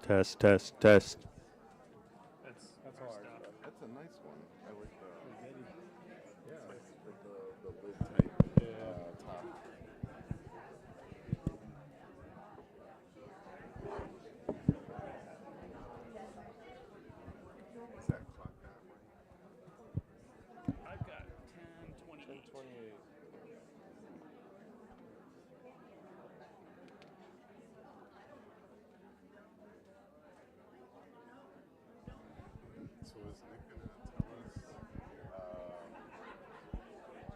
Test, test, test. That's hard. That's a nice one. I like the lid type top. Is that clock that way? I've got 1028. 1028. So is Nick gonna tell us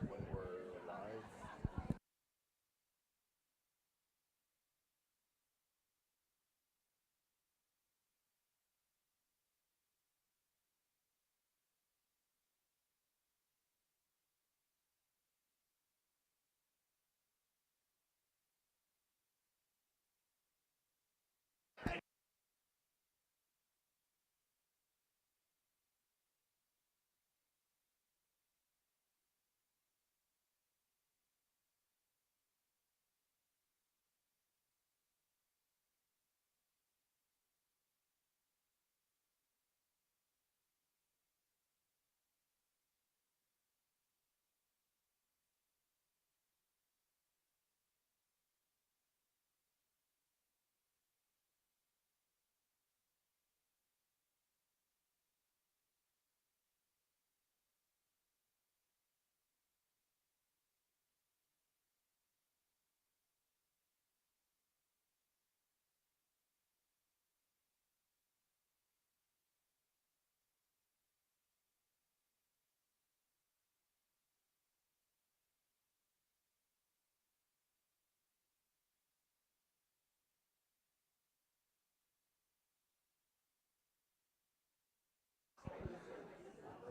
when we're live?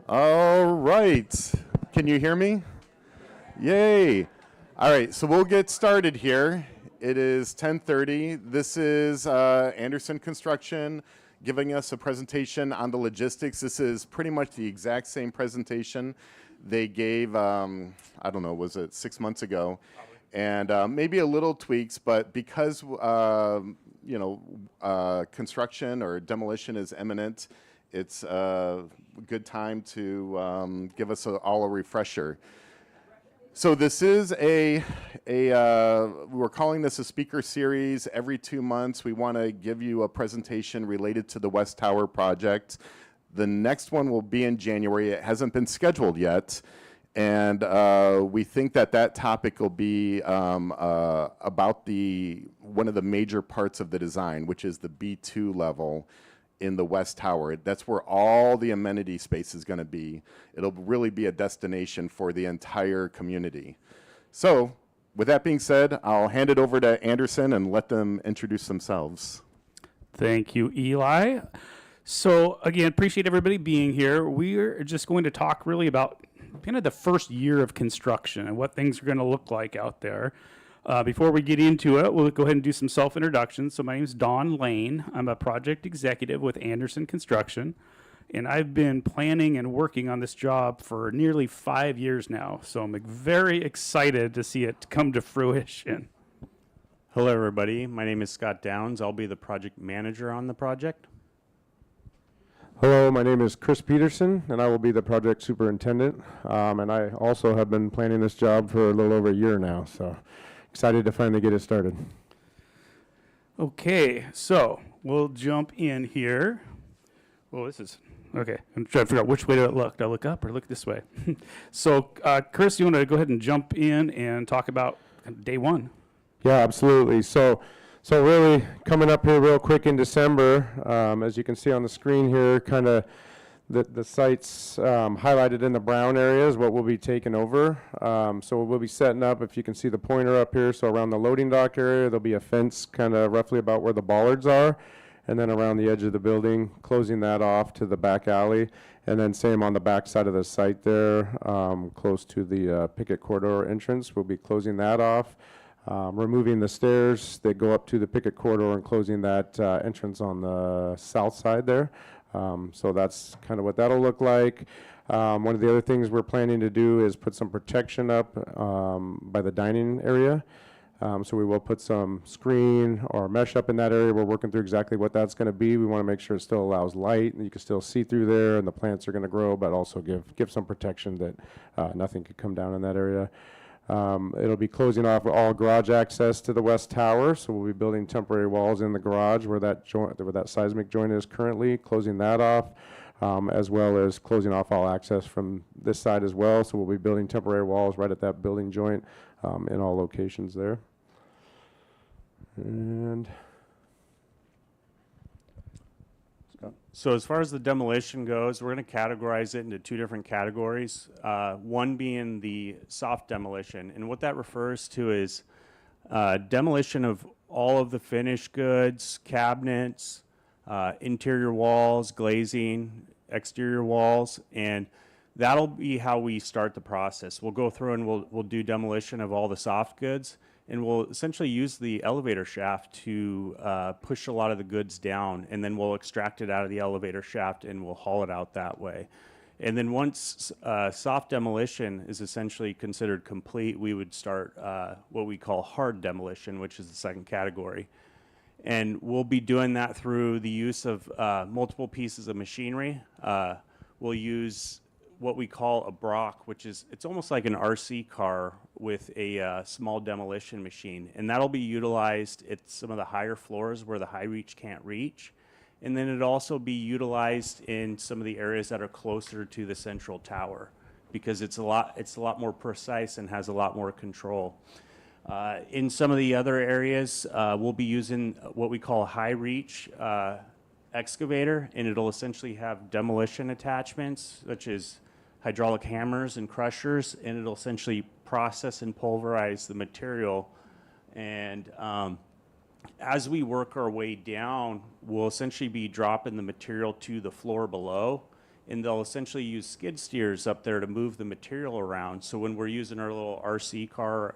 All right. Can you hear me? Yay. All right, so we'll get started here. It is 10:30. This is Andersen Construction giving us a presentation on the logistics. This is pretty much the exact same presentation they gave, I don't know, was it 6 months ago? And maybe a little tweaks, but because, construction or demolition is imminent, it's a good time to give us all a refresher. So this is we're calling this a speaker series. Every 2 months, we want to give you a presentation related to the West Tower project. The next one will be in January. It hasn't been scheduled yet. And we think that topic will be about one of the major parts of the design, which is the B2 level in the West Tower. That's where all the amenity space is going to be. It'll really be a destination for the entire community. So with that being said, I'll hand it over to Andersen and let them introduce themselves. Thank you, Eli. So again, appreciate everybody being here. We're just going to talk really about kind of the first year of construction and what things are going to look like out there. Before we get into it, we'll go ahead and do some self-introductions. So my name is Don Lane. I'm a project executive with Andersen Construction, and I've been planning and working on this job for nearly 5 years now. So I'm very excited to see it come to fruition. Hello, everybody. My name is Scott Downs. I'll be the project manager on the project. Hello, my name is Chris Peterson, and I will be the project superintendent. And I also have been planning this job for a little over a year now, so excited to finally get it started. Okay, so we'll jump in here. Well, this is, okay, I'm trying to figure out which way to look. Do I look up or look this way? So, Chris, you want to go ahead and jump in and talk about day one? Yeah, absolutely. So really coming up here real quick in December, as you can see on the screen here, kind of the sites highlighted in the brown areas, what will be taken over. So we'll be setting up, if you can see the pointer up here, so around the loading dock area, there'll be a fence kind of roughly about where the bollards are, and then around the edge of the building, closing that off to the back alley, and then same on the back side of the site there, close to the picket corridor entrance, we'll be closing that off. Removing the stairs that go up to the picket corridor and closing that entrance on the south side there. So that's kind of what that'll look like. One of the other things we're planning to do is put some protection up by the dining area. So we will put some screen or mesh up in that area. We're working through exactly what that's going to be. We want to make sure it still allows light and you can still see through there and the plants are going to grow, but also give some protection that nothing could come down in that area. It'll be closing off all garage access to the west tower, so we'll be building temporary walls in the garage where that seismic joint is currently, closing that off, as well as closing off all access from this side as well. So we'll be building temporary walls right at that building joint in all locations there. And So as far as the demolition goes, we're going to categorize it into two different categories. One being the soft demolition, and what that refers to is demolition of all of the finished goods, cabinets, interior walls, glazing, exterior walls, and that'll be how we start the process. We'll go through and we'll do demolition of all the soft goods, and we'll essentially use the elevator shaft to push a lot of the goods down, and then we'll extract it out of the elevator shaft and we'll haul it out that way. And then once soft demolition is essentially considered complete, we would start what we call hard demolition, which is the second category. And we'll be doing that through the use of multiple pieces of machinery. We'll use what we call a Brock, which is, it's almost like an RC car with a small demolition machine. And that'll be utilized at some of the higher floors where the high reach can't reach. And then it'll also be utilized in some of the areas that are closer to the central tower, because it's a lot more precise and has a lot more control. In some of the other areas, we'll be using what we call a high reach excavator, and it'll essentially have demolition attachments such as hydraulic hammers and crushers, and it'll essentially process and pulverize the material. And as we work our way down, we'll essentially be dropping the material to the floor below, and they'll essentially use skid steers up there to move the material around. So when we're using our little RC car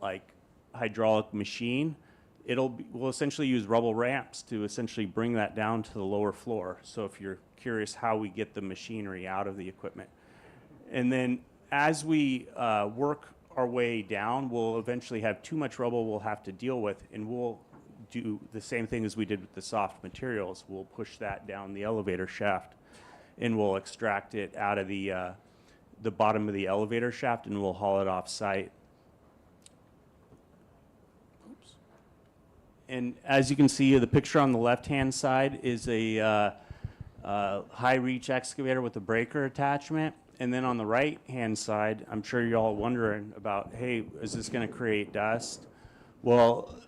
like hydraulic machine, we'll essentially use rubble ramps to essentially bring that down to the lower floor. So if you're curious how we get the machinery out of the equipment. And then as we work our way down, we'll eventually have too much rubble we'll have to deal with, and we'll do the same thing as we did with the soft materials. We'll push that down the elevator shaft, and we'll extract it out of the bottom of the elevator shaft, and we'll haul it off site. And as you can see, the picture on the left-hand side is a high-reach excavator with a breaker attachment. And then on the right-hand side, I'm sure you're all wondering about, hey, is this going to create dust? Well,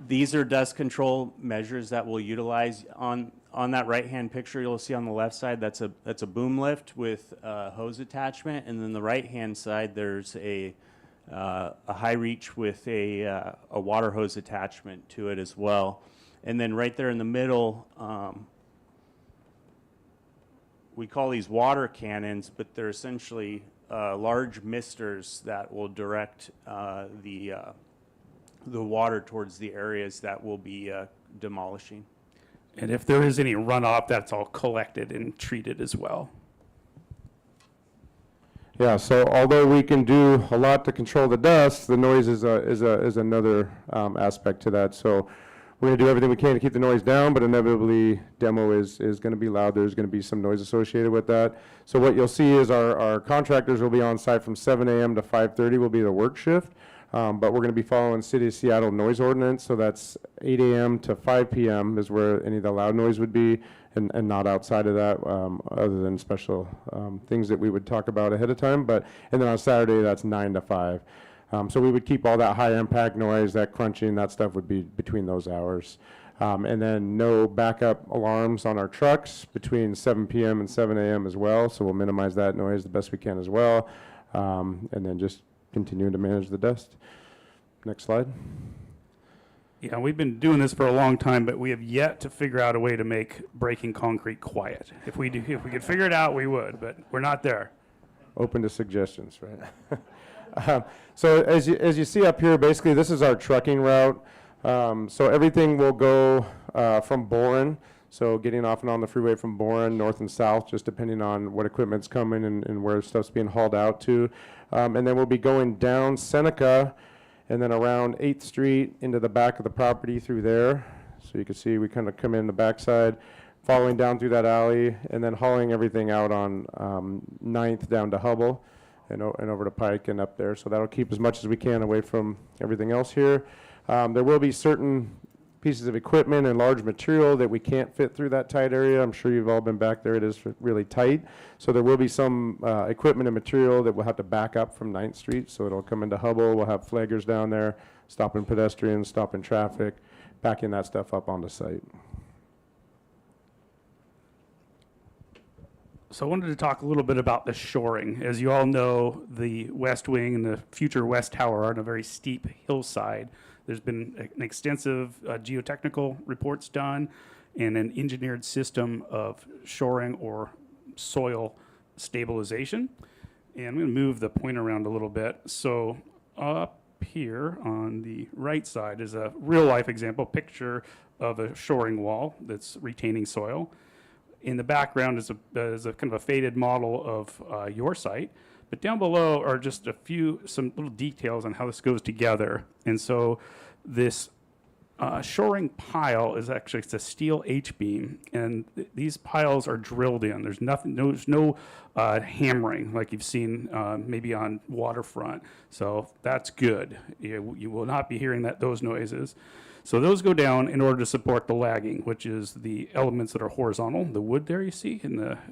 these are dust control measures that we'll utilize. On that right-hand picture, you'll see on the left side, that's a boom lift with a hose attachment. And then the right-hand side, there's a high reach with a water hose attachment to it as well. And then right there in the middle, we call these water cannons, but they're essentially large misters that will direct the water towards the areas that we'll be demolishing. And if there is any runoff, that's all collected and treated as well. yeah, so although we can do a lot to control the dust, the noise is another aspect to that. So we're going to do everything we can to keep the noise down, but inevitably demo is going to be loud. There's going to be some noise associated with that. So what you'll see is our contractors will be on site from 7 a.m. to 5:30 will be the work shift. But we're going to be following City of Seattle noise ordinance, so that's 8 a.m. to 5 p.m. is where any of the loud noise would be, and not outside of that, other than special things that we would talk about ahead of time. And then on Saturday, that's 9 to 5. So we would keep all that high impact noise, that crunching, that stuff would be between those hours. And then no backup alarms on our trucks between 7 p.m. and 7 a.m. as well, so we'll minimize that noise the best we can as well. And then just continuing to manage the dust. Next slide. Yeah, we've been doing this for a long time, but we have yet to figure out a way to make breaking concrete quiet. If we could figure it out, we would, but we're not there. Open to suggestions, right? So as you see up here, basically this is our trucking route. So everything will go from Boren. So getting off and on the freeway from Boren, north and south, just depending on what equipment's coming and where stuff's being hauled out to. And then we'll be going down Seneca and then around 8th Street into the back of the property through there. So you can see we kind of come in the backside, following down through that alley, and then hauling everything out on 9th down to Hubble and over to Pike and up there. So that'll keep as much as we can away from everything else here. There will be certain pieces of equipment and large material that we can't fit through that tight area. I'm sure you've all been back there. It is really tight. So there will be some equipment and material that we'll have to back up from 9th Street. So it'll come into Hubble. We'll have flaggers down there, stopping pedestrians, stopping traffic, backing that stuff up onto site. So I wanted to talk a little bit about the shoring. As you all know, the West Wing and the future West Tower are on a very steep hillside. There's been an extensive geotechnical reports done and an engineered system of shoring or soil stabilization. And I'm going to move the point around a little bit. So up here on the right side is a real life example picture of a shoring wall that's retaining soil. In the background is a kind of a faded model of your site. But down below are just some little details on how this goes together. And so this shoring pile is actually, it's a steel H-beam, and these piles are drilled in. There's no hammering like you've seen maybe on waterfront. So that's good. You will not be hearing those noises. So those go down in order to support the lagging, which is the elements that are horizontal, the wood there you see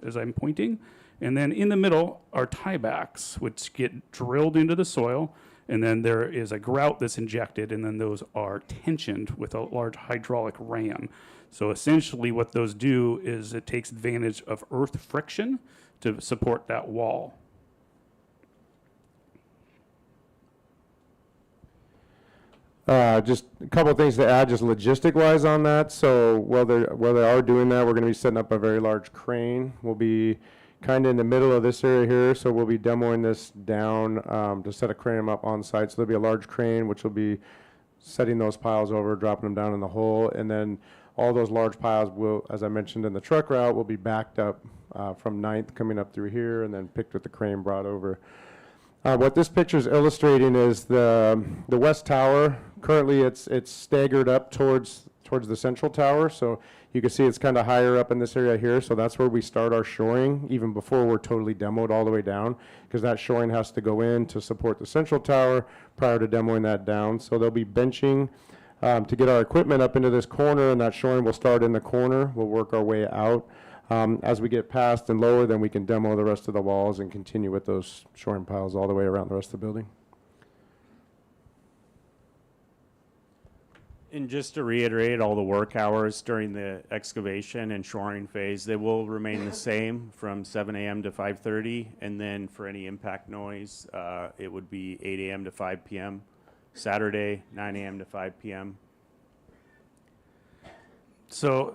as I'm pointing. And then in the middle are tiebacks, which get drilled into the soil, and then there is a grout that's injected, and then those are tensioned with a large hydraulic ram. So essentially what those do is it takes advantage of earth friction to support that wall. Just a couple of things to add, just logistic-wise on that. So while they are doing that, we're going to be setting up a very large crane. We'll be kind of in the middle of this area here, so we'll be demoing this down to set a crane up on site. So there'll be a large crane which will be setting those piles over, dropping them down in the hole, and then all those large piles will, as I mentioned in the truck route, will be backed up from 9th coming up through here, and then picked with the crane brought over. What this picture is illustrating is the West Tower. Currently, it's staggered up towards the central tower, so you can see it's kind of higher up in this area here, so that's where we start our shoring, even before we're totally demoed all the way down, because that shoring has to go in to support the central tower prior to demoing that down. So they'll be benching to get our equipment up into this corner, and that shoring will start in the corner. We'll work our way out. As we get past and lower, then we can demo the rest of the walls and continue with those shoring piles all the way around the rest of the building. And just to reiterate, all the work hours during the excavation and shoring phase, they will remain the same from 7 a.m. to 5:30. And then for any impact noise, it would be 8 a.m. to 5 p.m. Saturday, 9 a.m. to 5 p.m. So,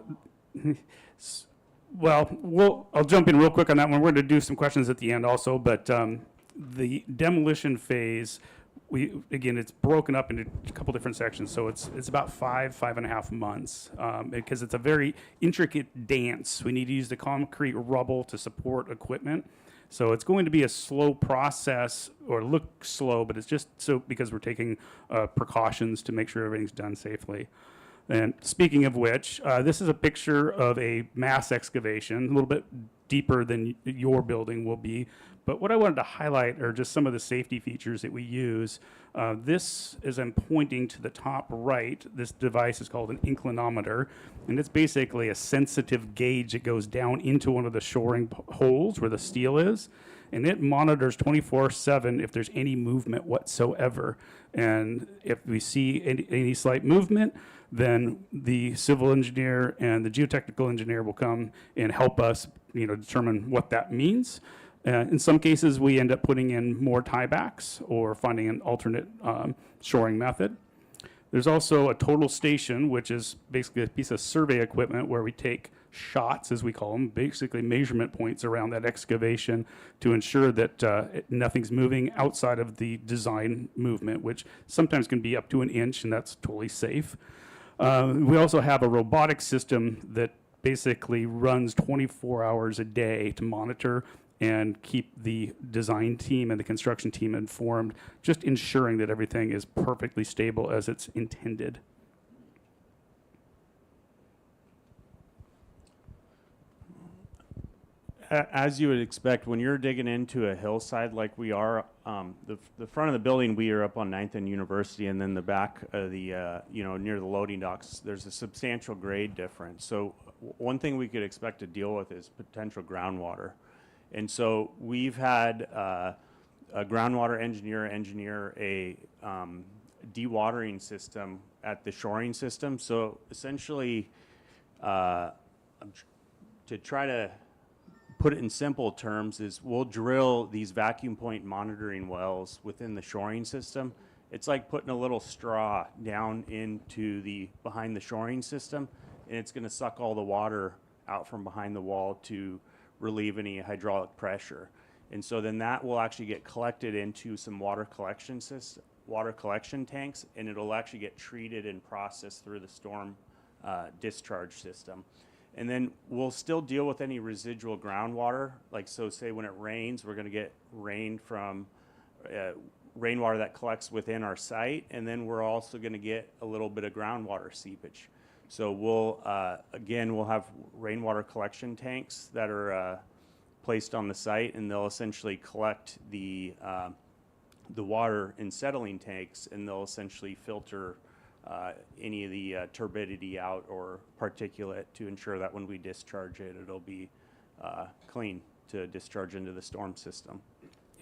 I'll jump in real quick on that one. We're going to do some questions at the end also, but the demolition phase, again, it's broken up into a couple different sections. So it's about 5.5 months because it's a very intricate dance. We need to use the concrete rubble to support equipment. So it's going to be a slow process, or look slow, but it's just so because we're taking precautions to make sure everything's done safely. And speaking of which, this is a picture of a mass excavation, a little bit deeper than your building will be. But what I wanted to highlight are just some of the safety features that we use. This, as I'm pointing to the top right, this device is called an inclinometer, and it's basically a sensitive gauge that goes down into one of the shoring holes where the steel is, and it monitors 24/7 if there's any movement whatsoever. And if we see any slight movement, then the civil engineer and the geotechnical engineer will come and help us, determine what that means. In some cases, we end up putting in more tiebacks or finding an alternate shoring method. There's also a total station, which is basically a piece of survey equipment where we take shots, as we call them, basically measurement points around that excavation to ensure that nothing's moving outside of the design movement, which sometimes can be up to an inch, and that's totally safe. We also have a robotic system that basically runs 24 hours a day to monitor and keep the design team and the construction team informed, just ensuring that everything is perfectly stable as it's intended. As you would expect, when you're digging into a hillside like we are, the front of the building, we are up on 9th and University, and then the back of the, near the loading docks, there's a substantial grade difference. So one thing we could expect to deal with is potential groundwater. And so we've had a groundwater engineer a dewatering system at the shoring system. So essentially, to try to put it in simple terms, is we'll drill these vacuum point monitoring wells within the shoring system. It's like putting a little straw down into behind the shoring system, and it's going to suck all the water out from behind the wall to relieve any hydraulic pressure. And so then that will actually get collected into some water collection tanks, and it'll actually get treated and processed through the storm discharge system. And then we'll still deal with any residual groundwater. Like, so say when it rains, we're going to get rain from rainwater that collects within our site. And then we're also going to get a little bit of groundwater seepage. So we'll have rainwater collection tanks that are placed on the site, and they'll essentially collect the water in settling tanks, and they'll essentially filter any of the turbidity out or particulate to ensure that when we discharge it, it'll be clean to discharge into the storm system.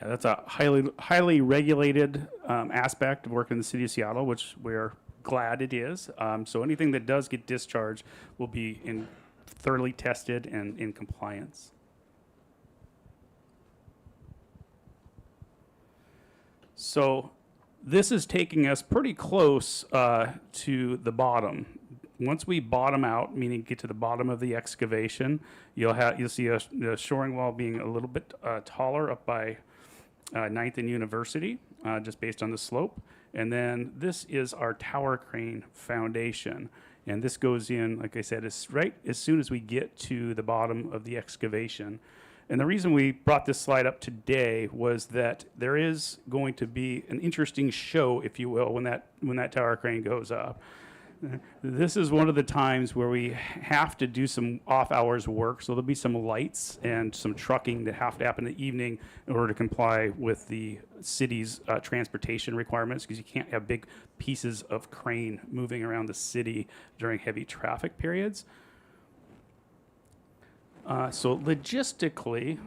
Yeah, that's a highly regulated aspect of working in the city of Seattle, which we're glad it is. So anything that does get discharged will be thoroughly tested and in compliance. So this is taking us pretty close to the bottom. Once we bottom out, meaning get to the bottom of the excavation, you'll see the shoring wall being a little bit taller up by 9th and University, just based on the slope. And then this is our tower crane foundation. And this goes in, like I said, right as soon as we get to the bottom of the excavation. And the reason we brought this slide up today was that there is going to be an interesting show, if you will, when that tower crane goes up. This is one of the times where we have to do some off-hours work, so there'll be some lights and some trucking that have to happen in the evening in order to comply with the city's transportation requirements, because you can't have big pieces of crane moving around the city during heavy traffic periods. So logistically,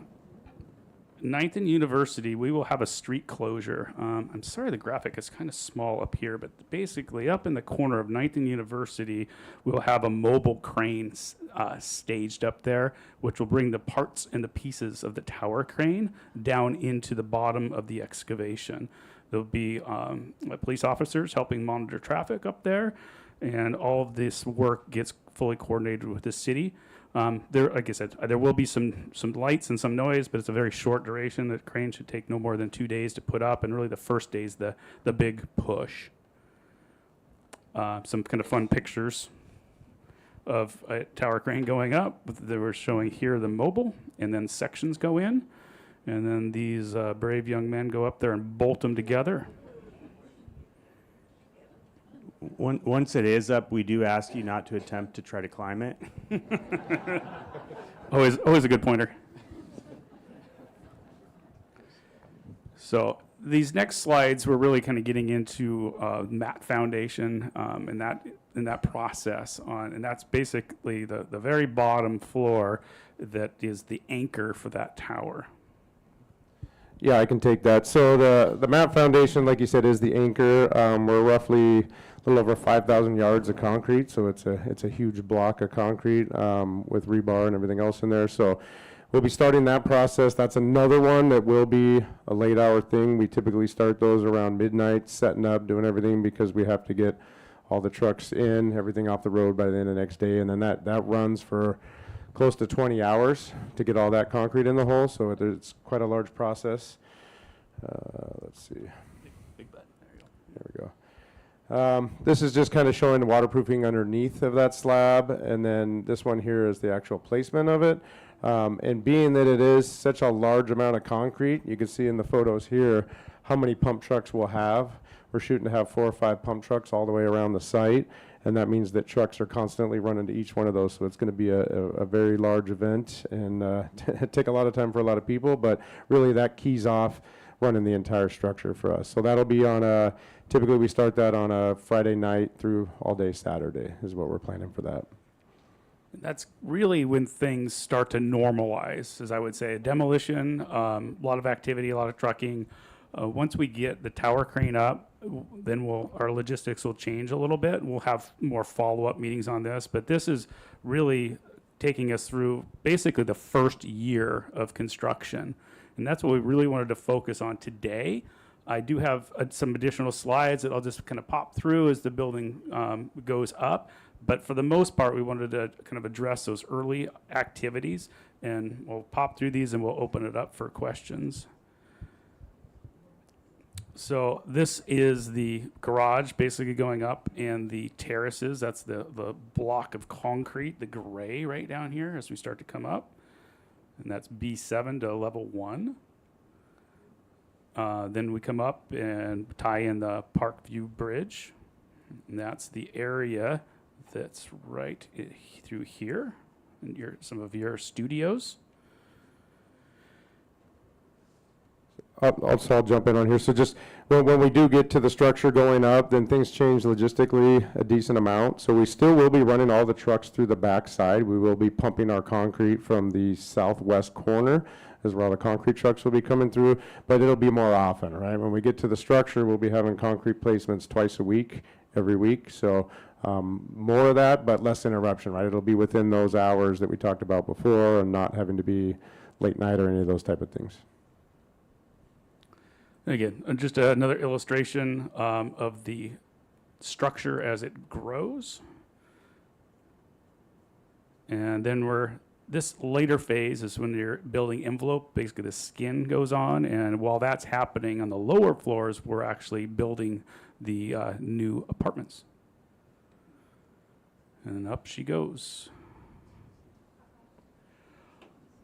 9th and University, we will have a street closure. I'm sorry the graphic is kind of small up here, but basically up in the corner of 9th and University, we'll have a mobile crane staged up there, which will bring the parts and the pieces of the tower crane down into the bottom of the excavation. There'll be police officers helping monitor traffic up there, and all of this work gets fully coordinated with the city. Like I said, there will be some lights and some noise, but it's a very short duration. The crane should take no more than 2 days to put up, and really the first day is the big push. Some kind of fun pictures of a tower crane going up. They were showing here the mobile, and then sections go in, and then these brave young men go up there and bolt them together. Once it is up, we do ask you not to attempt to try to climb it. Always a good pointer. So these next slides, we're really kind of getting into mat foundation and that process and that's basically the very bottom floor that is the anchor for that tower. Yeah, I can take that. So the mat foundation, like you said, is the anchor. We're roughly a little over 5,000 yards of concrete, so it's a huge block of concrete with rebar and everything else in there. So we'll be starting that process. That's another one that will be a late hour thing. We typically start those around midnight, setting up, doing everything, because we have to get all the trucks in, everything off the road by the end of the next day, and then that runs for close to 20 hours to get all that concrete in the hole, so it's quite a large process. Let's see. Big button. There you go. There we go. This is just kind of showing the waterproofing underneath of that slab, and then this one here is the actual placement of it. And being that it is such a large amount of concrete, you can see in the photos here how many pump trucks we'll have. We're shooting to have 4 or 5 pump trucks all the way around the site, and that means that trucks are constantly running to each one of those, so it's going to be a very large event and take a lot of time for a lot of people, but really that keys off running the entire structure for us. So that'll be on a, typically we start that on a Friday night through all day Saturday is what we're planning for that. That's really when things start to normalize, as I would say. Demolition, a lot of activity, a lot of trucking. Once we get the tower crane up, then our logistics will change a little bit. We'll have more follow-up meetings on this, but this is really taking us through basically the first year of construction. And that's what we really wanted to focus on today. I do have some additional slides that I'll just kind of pop through as the building goes up. But for the most part, we wanted to kind of address those early activities. And we'll pop through these and we'll open it up for questions. So this is the garage basically going up, and the terraces, that's the block of concrete, the gray right down here as we start to come up. And that's B7 to level 1. Then we come up and tie in the Parkview Bridge. And that's the area that's right through here, and some of your studios. I'll jump in on here. So just when we do get to the structure going up, then things change logistically a decent amount. So we still will be running all the trucks through the back side. We will be pumping our concrete from the southwest corner as well. The concrete trucks will be coming through, but it'll be more often, right? When we get to the structure, we'll be having concrete placements twice a week, every week. So more of that, but less interruption, right? It'll be within those hours that we talked about before and not having to be late night or any of those type of things. Again, just another illustration of the structure as it grows. And then this later phase is when your building envelope, basically the skin goes on. And while that's happening on the lower floors, we're actually building the new apartments. And up she goes.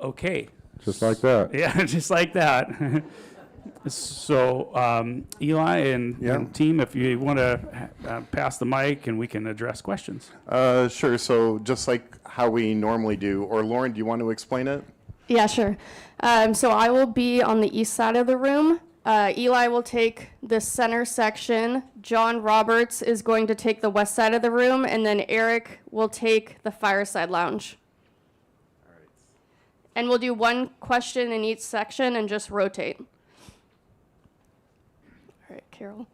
Okay. Just like that. Yeah, just like that. So, Eli and team, if you want to pass the mic and we can address questions. Sure. So just like how we normally do, or Lauren, do you want to explain it? Yeah, sure. So I will be on the east side of the room. Eli will take the center section. John Roberts is going to take the west side of the room, and then Eric will take the fireside lounge. All right. And we'll do one question in each section and just rotate. All right, Carol.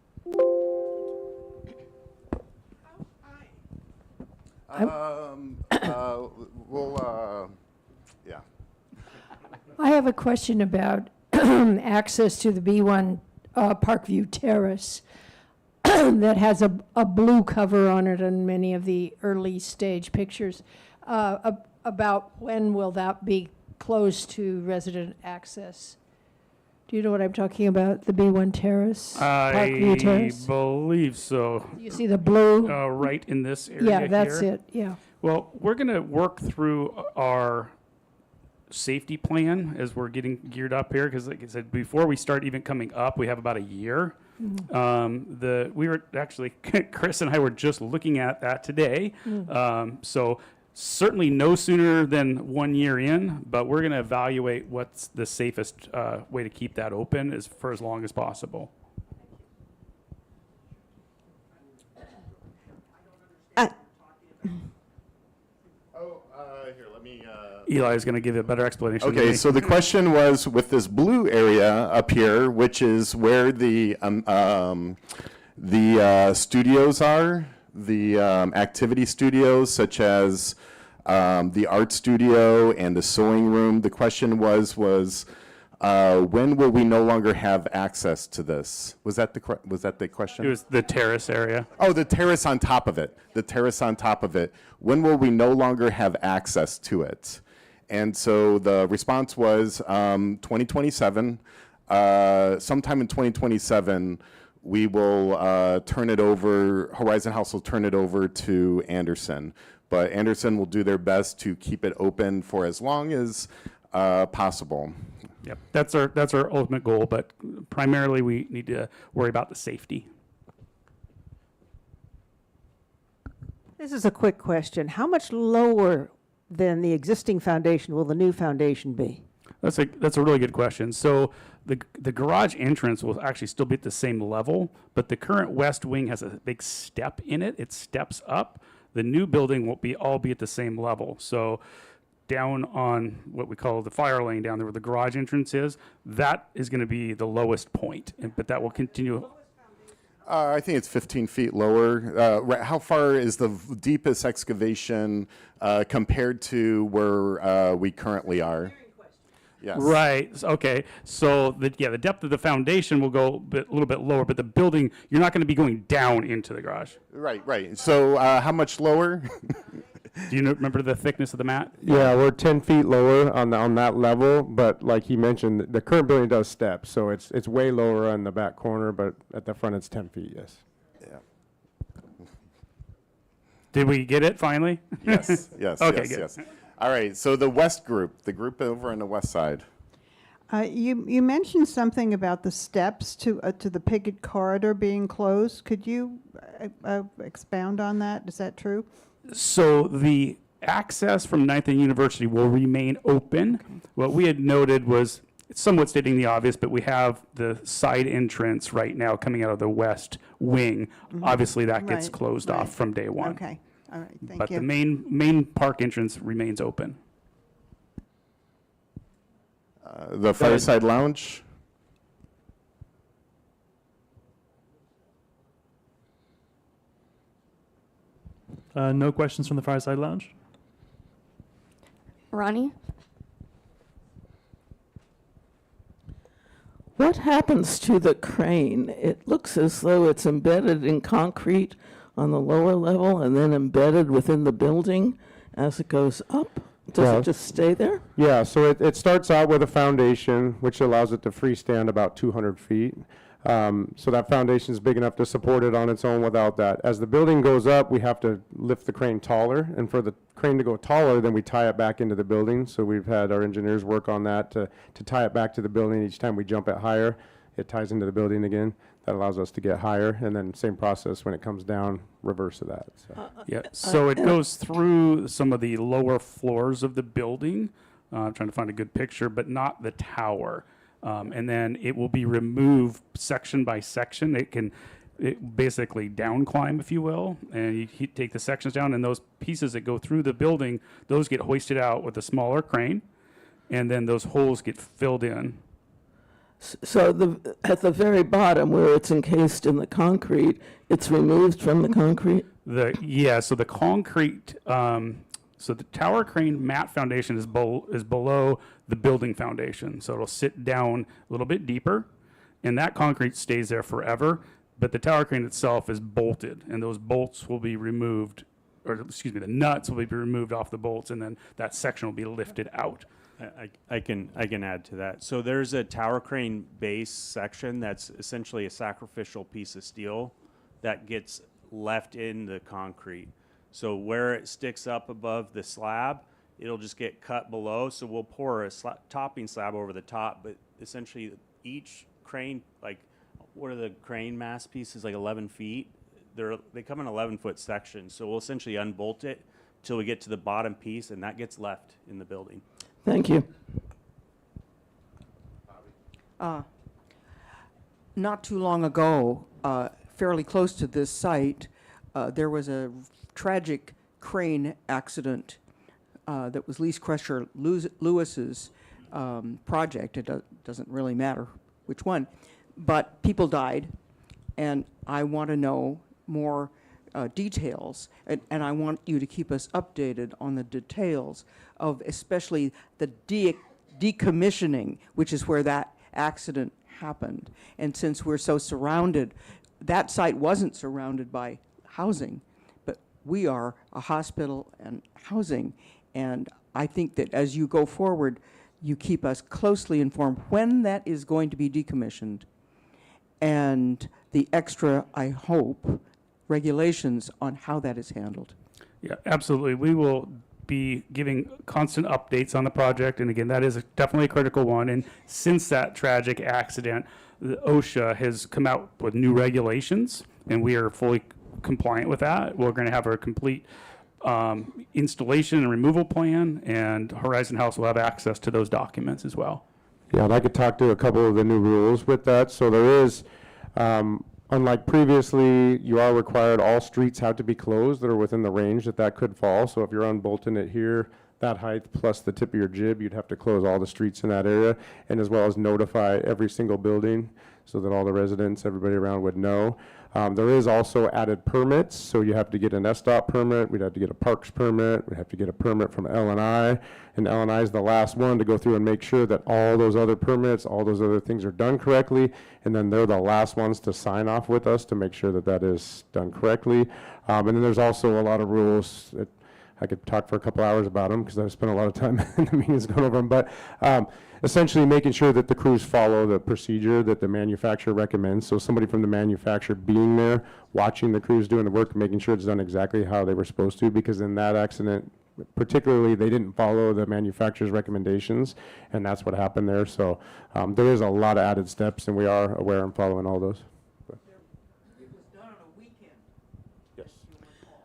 Yeah. I have a question about access to the B1 Parkview Terrace that has a blue cover on it in many of the early stage pictures. About when will that be closed to resident access? Do you know what I'm talking about? The B1 Terrace? Parkview Terrace? I believe so. You see the blue? Right in this area Yeah, that's here. it, yeah. Well, we're going to work through our safety plan as we're getting geared up here, because like I said, before we start even coming up, we have about a year. We were actually, Chris and I were just looking at that today. So certainly no sooner than 1 year in, but we're going to evaluate what's the safest way to keep that open for as long as possible. Here, let me. Eli is going to give a better explanation. than Okay, me. so the question was with this blue area up here, which is where the studios are, the activity studios such as the art studio and the sewing room. The question was when will we no longer have access to this? Was that the question? It was the terrace area. Oh, the terrace on top of it. The terrace on top of it. When will we no longer have access to it? And so the response was 2027. Sometime in 2027, we will turn it over, Horizon House will turn it over to Andersen. But Andersen will do their best to keep it open for as long as possible. Yep, that's our ultimate goal, but primarily we need to worry about the safety. This is a quick question. How much lower than the existing foundation will the new foundation be? That's a really good question. So the garage entrance will actually still be at the same level, but the current west wing has a big step in it. It steps up. The new building won't all be at the same level. So down on what we call the fire lane down there where the garage entrance is, that is going to be the lowest point, but that will continue. I think it's 15 feet lower. How far is the deepest excavation compared to where we currently are? Yes. Right. Okay. So the depth of the foundation will go a little bit lower, but the building, you're not going to be going down into the garage. Right. So how much lower? Do you remember the thickness of the mat? Yeah, we're 10 feet lower on that level, but like he mentioned, the current building does step, so it's way lower on the back corner, but at the front it's 10 feet, yes. Did we get it finally? Yes. Okay, good. Yes. All right, so the west group, the group over on the west side. You mentioned something about the steps to the picket corridor being closed. Could you expound on that? Is that true? So the access from 9th and University will remain open. What we had noted was somewhat stating the obvious, but we have the side entrance right now coming out of the west wing. Obviously, that gets Right, closed right. off from day one. Okay. All right. Thank But you. the main park entrance remains open. The Fireside Lounge. No questions from the Fireside Lounge? Ronnie? What happens to the crane? It looks as though it's embedded in concrete on the lower level and then embedded within the building as it goes up. Does Well, it just stay there? Yeah, so it starts out with a foundation, which allows it to freestand about 200 feet. So that foundation is big enough to support it on its own without that. As the building goes up, we have to lift the crane taller, and for the crane to go taller, then we tie it back into the building. So we've had our engineers work on that to tie it back to the building. Each time we jump it higher, it ties into the building again. That allows us to get higher, and then same process when it comes down, reverse of that. So. Yeah. So it goes through some of the lower floors of the building. I'm trying to find a good picture, but not the tower. And then it will be removed section by section. It basically down climb, if you will, and you take the sections down, and those pieces that go through the building, those get hoisted out with a smaller crane, and then those holes get filled in. So at the very bottom where it's encased in the concrete, it's removed from the concrete? So the concrete, so the tower crane mat foundation is below the building foundation. So it'll sit down a little bit deeper, and that concrete stays there forever. But the tower crane itself is bolted, and those bolts will be removed, or excuse me, the nuts will be removed off the bolts, and then that section will be lifted out. I can add to that. So there's a tower crane base section that's essentially a sacrificial piece of steel that gets left in the concrete. So where it sticks up above the slab, it'll just get cut below. So we'll pour a topping slab over the top, but essentially each crane, like what are the crane mast pieces, like 11 feet? They come in 11-foot sections. So we'll essentially unbolt it till we get to the bottom piece, and that gets left in the building. Thank you. Not too long ago, fairly close to this site, there was a tragic crane accident that was Lease Crusher Lewis's project. It doesn't really matter which one, but people died, and I want to know more details, and I want you to keep us updated on the details of especially the decommissioning, which is where that accident happened. And since we're so surrounded, that site wasn't surrounded by housing, but we are a hospital and housing. And I think that as you go forward, you keep us closely informed when that is going to be decommissioned and the extra, I hope, regulations on how that is handled. Yeah, absolutely. We will be giving constant updates on the project, and again, that is definitely a critical one. And since that tragic accident, the OSHA has come out with new regulations, and we are fully compliant with that. We're going to have a complete installation and removal plan, and Horizon House will have access to those documents as well. Yeah, and I could talk to a couple of the new rules with that. So there is, unlike previously, you are required, all streets have to be closed that are within the range that could fall. So if you're unbolting it here, that height plus the tip of your jib, you'd have to close all the streets in that area, and as well as notify every single building so that all the residents, everybody around would know. There is also added permits, so you have to get an SDOT permit, we'd have to get a parks permit, we'd have to get a permit from L&I, and L&I is the last one to go through and make sure that all those other permits, all those other things are done correctly, and then they're the last ones to sign off with us to make sure that that is done correctly. And then there's also a lot of rules that I could talk for a couple hours about them because I've spent a lot of time in the meetings going over them, but essentially making sure that the crews follow the procedure that the manufacturer recommends. So somebody from the manufacturer being there, watching the crews doing the work, making sure it's done exactly how they were supposed to, because in that accident, particularly, they didn't follow the manufacturer's recommendations, and that's what happened there. So there is a lot of added steps, and we are aware and following all those. It was done on a weekend.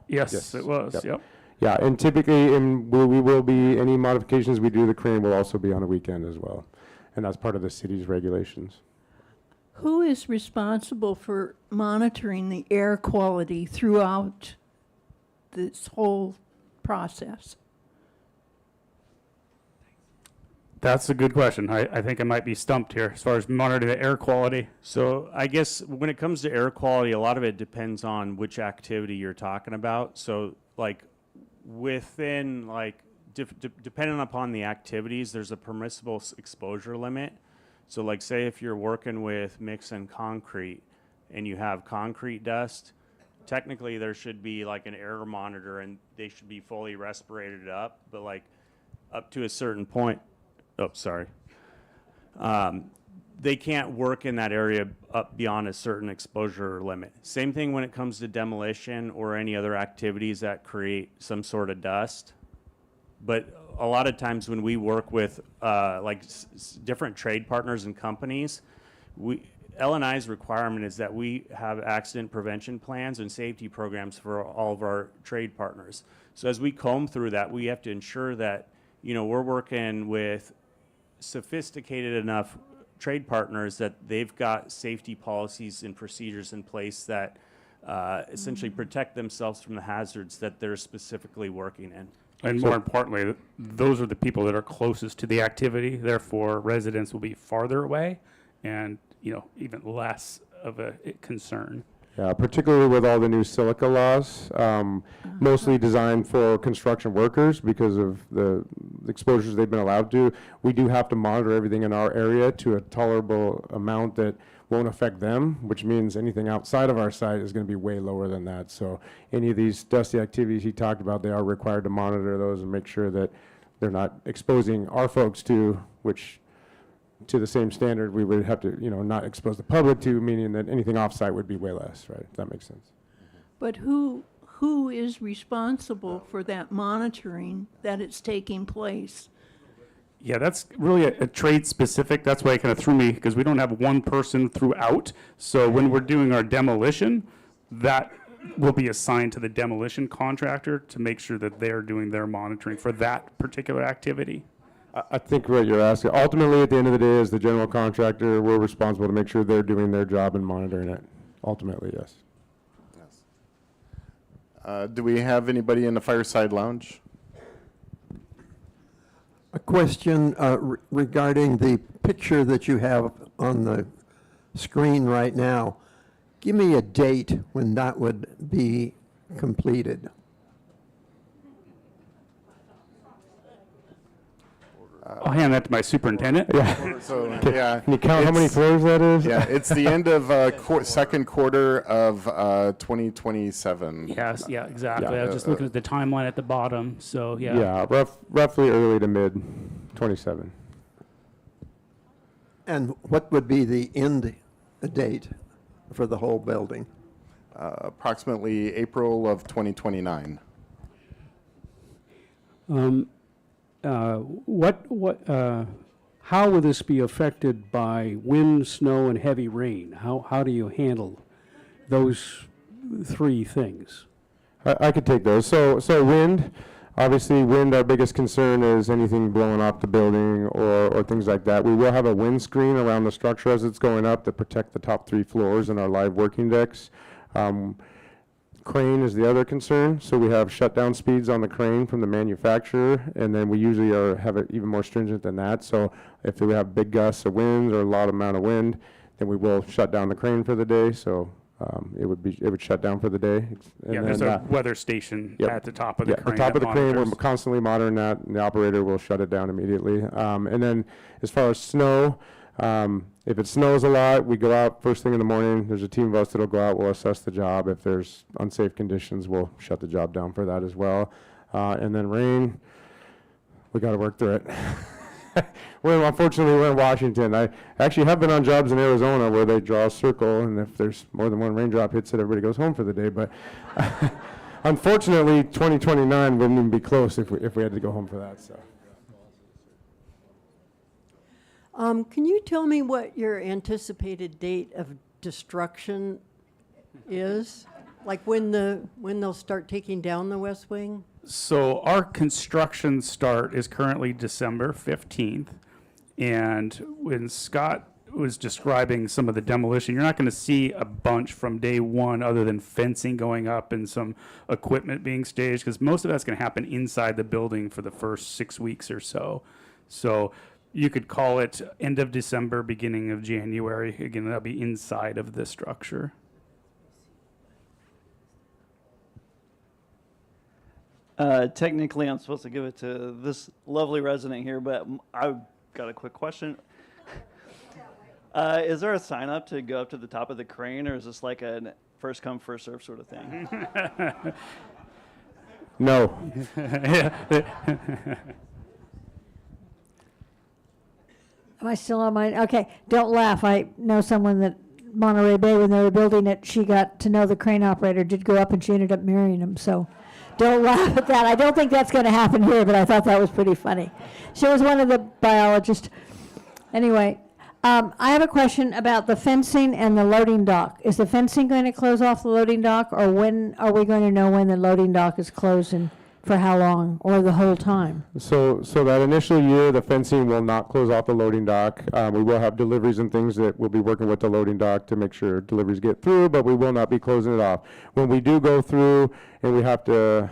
Yes, Yes. it was. Yep. Yep. Yeah, and typically, we will be, any modifications we do to the crane will also be on a weekend as well. And that's part of the city's regulations. Who is responsible for monitoring the air quality throughout this whole process? That's a good question. I think I might be stumped here as far as monitoring the air quality. So I guess when it comes to air quality, a lot of it depends on which activity you're talking about. So like within like depending upon the activities, there's a permissible exposure limit. So like say if you're working with mix and concrete and you have concrete dust, technically there should be like an air monitor and they should be fully respirated up, but like up to a certain point, they can't work in that area up beyond a certain exposure limit. Same thing when it comes to demolition or any other activities that create some sort of dust. But a lot of times when we work with different trade partners and companies, L&I's requirement is that we have accident prevention plans and safety programs for all of our trade partners. So as we comb through that, we have to ensure that, you know, we're working with sophisticated enough trade partners that they've got safety policies and procedures in place that essentially protect themselves from the hazards that they're specifically working in. And more importantly, those are the people that are closest to the activity. Therefore, residents will be farther away and, you know, even less of a concern. Yeah, particularly with all the new silica laws, mostly designed for construction workers because of the exposures they've been allowed to. We do have to monitor everything in our area to a tolerable amount that won't affect them, which means anything outside of our site is going to be way lower than that. So any of these dusty activities he talked about, they are required to monitor those and make sure that they're not exposing our folks to, which to the same standard we would have to, you know, not expose the public to, meaning that anything off-site would be way less, right? If that makes sense. But who is responsible for that monitoring that it's taking place? Yeah, that's really a trade specific. That's why it kind of threw me, because we don't have one person throughout. So when we're doing our demolition, that will be assigned to the demolition contractor to make sure that they're doing their monitoring for that particular activity. I think what you're asking, ultimately at the end of the day, as the general contractor, we're responsible to make sure they're doing their job and monitoring it. Ultimately, yes. Do we have anybody in the fireside lounge? A question regarding the picture that you have on the screen right now. Give me a date when that would be completed. I'll hand that to my superintendent. Yeah. So, yeah. Can you count how many floors that is? Yeah, it's the end of second quarter of 2027. Yes, yeah, exactly. Yeah. I was just looking at the timeline at the bottom, so yeah. Yeah, roughly early to mid 27. And what would be the end date for the whole building? Approximately April of 2029. How will this be affected by wind, snow, and heavy rain? How do you handle those three things? I could take those. So wind, obviously wind, our biggest concern is anything blowing off the building or things like that. We will have a wind screen around the structure as it's going up to protect the top 3 floors and our live working decks. Crane is the other concern, so we have shutdown speeds on the crane from the manufacturer, and then we usually have it even more stringent than that. So if we have big gusts of wind or a lot amount of wind, then we will shut down the crane for the day. So it would shut down for the day. And Yeah, there's then, a weather station yep. at the top of the crane. The top of the that crane, we're monitors. constantly monitoring that, and the operator will shut it down immediately. And then as far as snow, if it snows a lot, we go out first thing in the morning. There's a team of us that'll go out, we'll assess the job. If there's unsafe conditions, we'll shut the job down for that as well. And then rain, we got to work through it. Unfortunately, we're in Washington. I actually have been on jobs in Arizona where they draw a circle, and if there's more than one raindrop hits it, everybody goes home for the day. But unfortunately, 2029 wouldn't even be close if we had to go home for that. So. Can you tell me what your anticipated date of destruction is? Like when they'll start taking down the West Wing? So our construction start is currently December 15th. And when Scott was describing some of the demolition, you're not going to see a bunch from day one other than fencing going up and some equipment being staged, because most of that's going to happen inside the building for the first 6 weeks or so. So you could call it end of December, beginning of January. Again, that'll be inside of the structure. Technically, I'm supposed to give it to this lovely resident here, but I've got a quick question. Is there a sign up to go up to the top of the crane, or is this like a first come, first serve sort of thing? No. Am I still on mine? Okay, don't laugh. I know someone that Monterey Bay, when they were building it, she got to know the crane operator, did go up, and she ended up marrying him. So don't laugh at that. I don't think that's going to happen here, but I thought that was pretty funny. She was one of the biologists. Anyway, I have a question about the fencing and the loading dock. Is the fencing going to close off the loading dock, or when are we going to know when the loading dock is closed and for how long, or the whole time? So that initial year, the fencing will not close off the loading dock. We will have deliveries and things that we'll be working with the loading dock to make sure deliveries get through, but we will not be closing it off. When we do go through and we have to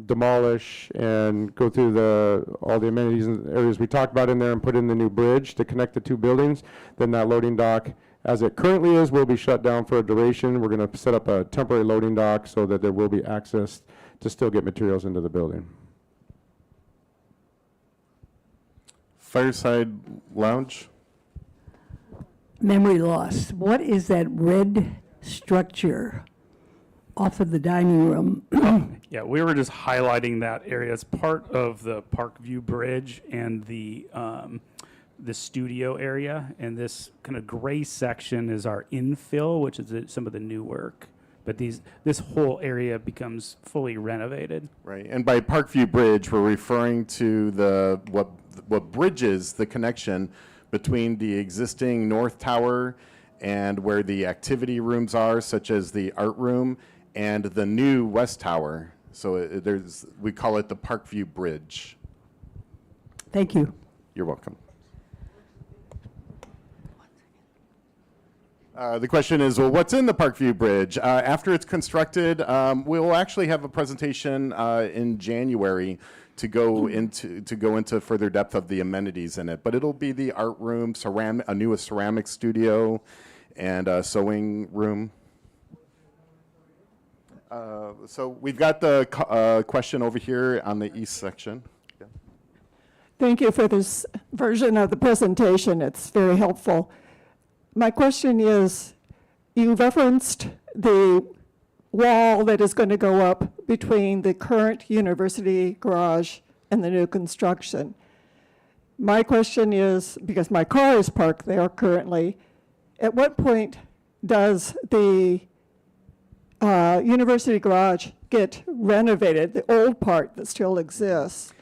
demolish and go through all the amenities and areas we talked about in there and put in the new bridge to connect the 2 buildings, then that loading dock, as it currently is, will be shut down for a duration. We're going to set up a temporary loading dock so that there will be access to still get materials into the building. Fireside Lounge. Memory loss. What is that red structure off of the dining room? Yeah, we were just highlighting that area. It's part of the Parkview Bridge and the studio area. And this kind of gray section is our infill, which is some of the new work. But this whole area becomes fully renovated. Right, and by Parkview Bridge, we're referring to what bridges the connection between the existing North Tower and where the activity rooms are, such as the art room, and the new West Tower. So we call it the Parkview Bridge. Thank you. You're welcome. The question is, well, what's in the Parkview Bridge? After it's constructed, we'll actually have a presentation in January to go into further depth of the amenities in it. But it'll be the art room, a new ceramic studio, and a sewing room. So we've got the question over here on the east section. Yeah. Thank you for this version of the presentation. It's very helpful. My question is, you referenced the wall that is going to go up between the current university garage and the new construction. My question is, because my car is parked there currently, at what point does the University Garage get renovated, the old part that still exists,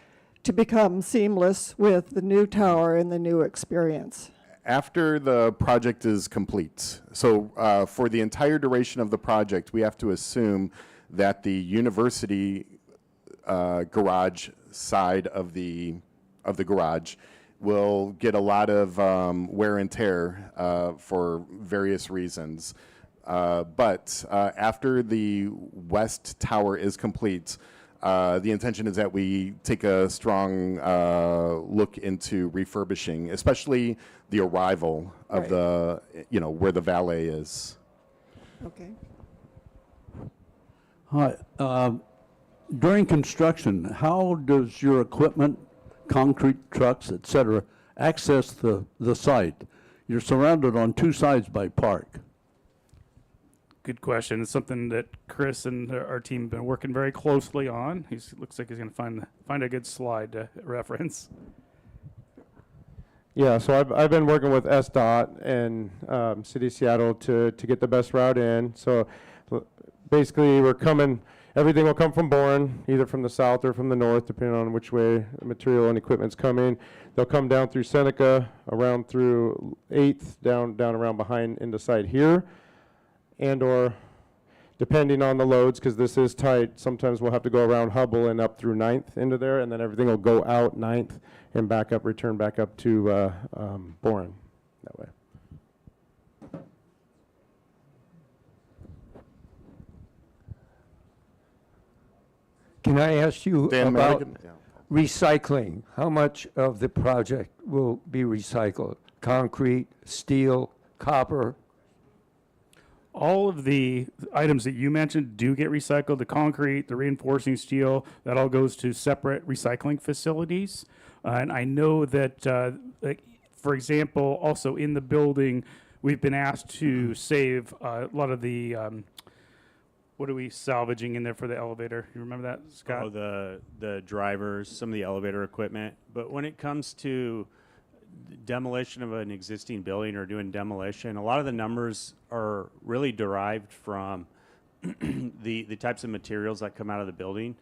to become seamless with the new tower and the new experience? After the project is complete, so for the entire duration of the project, we have to assume that the university garage side of the garage will get a lot of wear and tear for various reasons. But after the west tower is complete, the intention is that we take a strong look into refurbishing, especially the arrival of the, where the valet is. Okay. Hi. During construction, how does your equipment, concrete trucks, et cetera, access the site? You're surrounded on two sides by park. Good question. It's something that Chris and our team have been working very closely on. Looks like he's going to find a good slide to reference. Yeah, so I've been working with SDOT and City of Seattle to get the best route in. So basically everything will come from Bourne, either from the south or from the north, depending on which way material and equipment's coming. They'll come down through Seneca, around through 8th, down around behind into site here, and or depending on the loads, because this is tight, sometimes we'll have to go around Hubble and up through 9th into there, and then everything will go out 9th and back up, return back up to Bourne that way. Can I ask you Dan about Milligan? Yeah. recycling? How much of the project will be recycled? Concrete, steel, copper? All of the items that you mentioned do get recycled. The concrete, the reinforcing steel, that all goes to separate recycling facilities. And I know that, for example, also in the building, we've been asked to save a lot of the, what are we salvaging in there for the elevator? You remember that, Scott? Oh, the drivers, some of the elevator equipment. But when it comes to demolition of an existing building or doing demolition, a lot of the numbers are really derived from the types of materials that come out of the building.